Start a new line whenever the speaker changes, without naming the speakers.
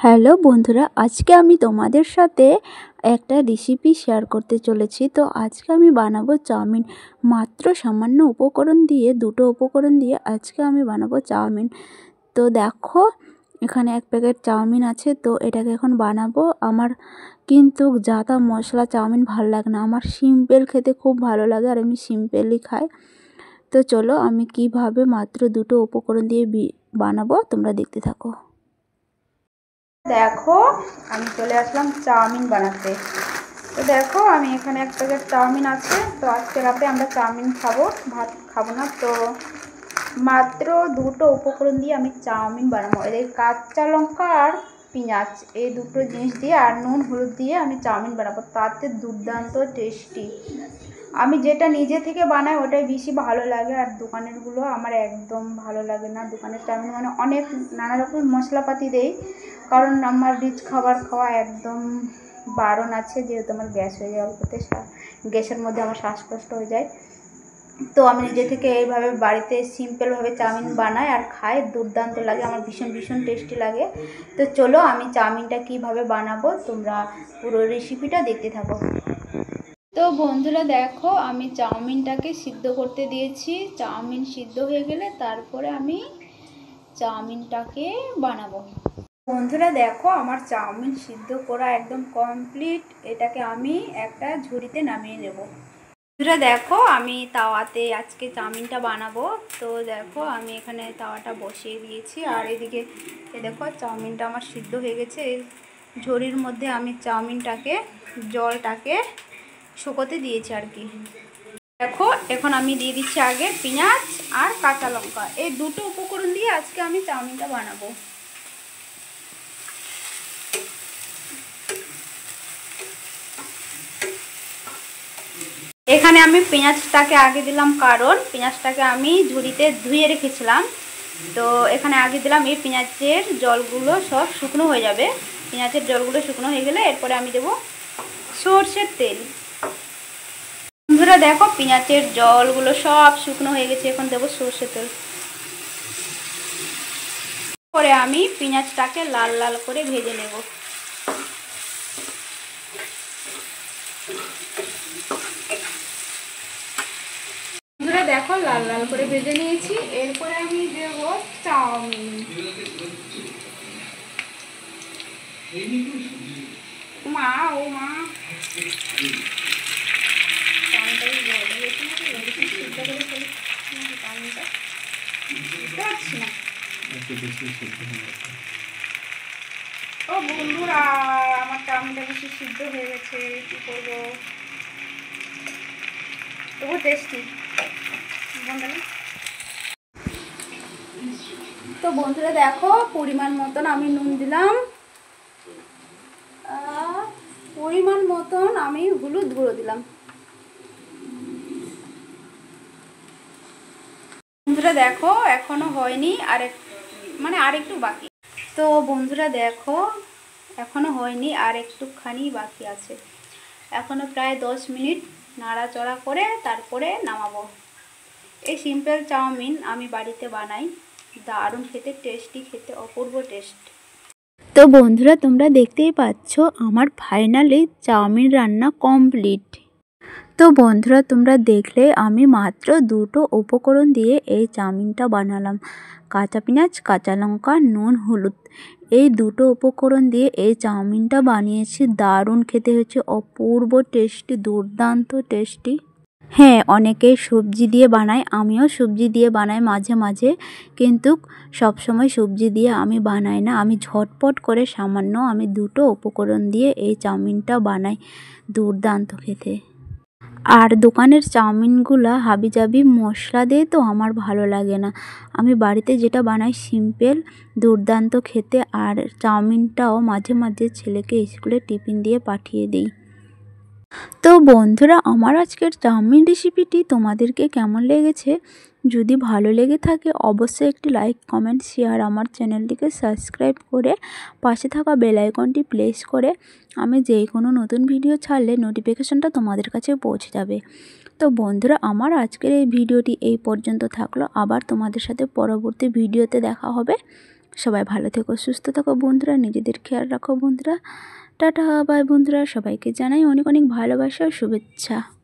Hello বন্ধুরা, আজকে আমি তোমাদের সাথে একটা রেসিপি শেয়ার করতে চলেছি। তো আজকে আমি বানাবো চাউমিন। মাত্র সামান্য উপকরণ দিয়ে, দুটো উপকরণ দিয়ে আজকে আমি বানাবো চাউমিন। তো দেখো, এখানে এক প্যাকেট চাউমিন আছে। তো এটাকে এখন বানাবো। আমার কিন্তু জাদা মশলা চাউমিন ভালো লাগে না, আমার সিম্পল খেতে খুব ভালো লাগে, আর আমি সিম্পলই খাই। তো চলো আমি কিভাবে মাত্র দুটো উপকরণ দিয়ে বানাবো তোমরা দেখতে থাকো। দেখো, আমি চলে আসলাম চাউমিন বানাতে। তো দেখো, আমি এখানে এক প্যাকেট চাউমিন আছে। তো আজকে রাতে আমরা চাউমিন খাবো, ভাত খাবো না। তো মাত্র দুটো উপকরণ দিয়ে আমি চাউমিন বানাবো। এই কাঁচা লঙ্কা আর পেঁয়াজ, এই দুটো জিনিস দিয়ে আর নুন হলুদ দিয়ে আমি চাউমিন বানাবো। তাতে দুর্দান্ত টেস্টি। আমি যেটা নিজে থেকে বানাই ওটাই বেশি ভালো লাগে, আর দোকানেরগুলো আমার একদম ভালো লাগে না। দোকানের চাউমিন মানে অনেক নানা রকম মশলাপাতি দেয়, কারণ আমার রিচ খাবার খাওয়া একদম বারণ আছে, যেহেতু আমার গ্যাস হয়ে যায় অল্পতে, গ্যাসের মধ্যে আমার শ্বাসকষ্ট হয়ে যায়। তো আমি নিজে থেকে এইভাবে বাড়িতে সিম্পলভাবে চাউমিন বানাই আর খাই, দুর্দান্ত লাগে আমার, ভীষণ ভীষণ টেস্টি লাগে। তো চলো আমি চাউমিনটা কিভাবে বানাবো তোমরা পুরো রেসিপিটা দেখতে থাকো। তো বন্ধুরা দেখো, আমি চাউমিনটাকে সিদ্ধ করতে দিয়েছি। চাউমিন সিদ্ধ হয়ে গেলে তারপরে আমি চাউমিনটাকে বানাবো। বন্ধুরা দেখো, আমার চাউমিন সিদ্ধ করা একদম কমপ্লিট। এটাকে আমি একটা ঝুড়িতে নামিয়ে নেব। বন্ধুরা দেখো, আমি তাওয়াতে আজকে চাউমিনটা বানাবো। তো দেখো, আমি এখানে তাওয়াটা বসিয়ে দিয়েছি, আর এদিকে দেখো চাউমিনটা আমার সিদ্ধ হয়ে গেছে। এই ঝুড়ির মধ্যে আমি চাউমিনটাকে, জলটাকে শুকোতে দিয়েছি আর কি। দেখো, এখন আমি দিয়ে দিচ্ছি আগে পেঁয়াজ আর কাঁচা লঙ্কা, এই দুটো উপকরণ দিয়ে আজকে আমি চাউমিনটা বানাবো। এখানে আমি পেঁয়াজটাকে আগে দিলাম, কারণ পেঁয়াজটাকে আমি ঝুড়িতে ধুয়ে রেখেছিলাম। তো এখানে আগে দিলাম, এই পেঁয়াজের জলগুলো সব শুকনো হয়ে যাবে। পেঁয়াজের জলগুলো শুকনো হয়ে গেলে এরপরে আমি দেবো সর্ষের তেল। বন্ধুরা দেখো, পেঁয়াজের জলগুলো সব শুকনো হয়ে গেছে, এখন দেবো সর্ষের তেল। পরে আমি পেঁয়াজটাকে লাল লাল করে ভেজে নেব। বন্ধুরা দেখো, লাল লাল করে ভেজে নিয়েছি। এরপরে আমি দেব চাউমিন। মা ও মা, ও বন্ধুরা, আমার চাউমিনটা বেশি সিদ্ধ হয়ে গেছে, কি করবো? তবু টেস্টি। তো বন্ধুরা দেখো, পরিমাণ মতন আমি নুন দিলাম, পরিমাণ মতন আমি হলুদ গুঁড়ো দিলাম। বন্ধুরা দেখো, এখনো হয়নি, আর একটু বাকি। তো বন্ধুরা দেখো, এখনো হয়নি, আর একটুখানি বাকি আছে। এখনো প্রায় 10 মিনিট নাড়াচড়া করে তারপরে নামাবো। এই সিম্পল চাউমিন আমি বাড়িতে বানাই, দারুণ খেতে, টেস্টি খেতে, অপূর্ব টেস্ট। তো বন্ধুরা তোমরা দেখতেই পাচ্ছ আমার ফাইনালি চাউমিন রান্না কমপ্লিট। তো বন্ধুরা তোমরা দেখলে আমি মাত্র দুটো উপকরণ দিয়ে এই চাউমিনটা বানালাম। কাঁচা পেঁয়াজ, কাঁচা লঙ্কা, নুন, হলুদ, এই দুটো উপকরণ দিয়ে এই চাউমিনটা বানিয়েছি। দারুণ খেতে হয়েছে, অপূর্ব টেস্টি, দুর্দান্ত টেস্টি। হ্যাঁ, অনেকেই সবজি দিয়ে বানায়, আমিও সবজি দিয়ে বানাই মাঝে মাঝে, কিন্তু সবসময় সবজি দিয়ে আমি বানাই না। আমি ঝটপট করে সামান্য আমি দুটো উপকরণ দিয়ে এই চাউমিনটা বানাই, দুর্দান্ত খেতে। আর দোকানের চাউমিনগুলো হাবিজাবি মশলা দিয়ে তো আমার ভালো লাগে না। আমি বাড়িতে যেটা বানাই সিম্পল, দুর্দান্ত খেতে। আর চাউমিনটাও মাঝে মাঝে ছেলেকে স্কুলে টিফিন দিয়ে পাঠিয়ে দিই। তো বন্ধুরা, আমার আজকের চাউমিন রেসিপিটি তোমাদেরকে কেমন লেগেছে? যদি ভালো লেগে থাকে অবশ্যই একটি লাইক, কমেন্ট, শেয়ার, আমার চ্যানেলটিকে সাবস্ক্রাইব করে পাশে থাকা বেল আইকনটি প্রেস করে আমি যে কোনো নতুন ভিডিও ছাড়লে নোটিফিকেশনটা তোমাদের কাছে পৌঁছে যাবে। তো বন্ধুরা, আমার আজকের এই ভিডিওটি এই পর্যন্ত থাকলো। আবার তোমাদের সাথে পরবর্তী ভিডিওতে দেখা হবে।
সবাই ভালো থেকো, সুস্থ থাকো বন্ধুরা, নিজেদের খেয়াল রাখো বন্ধুরা। টাটা বাই বন্ধুরা, সবাইকে জানাই অনেক অনেক ভালোবাসা ও শুভেচ্ছা।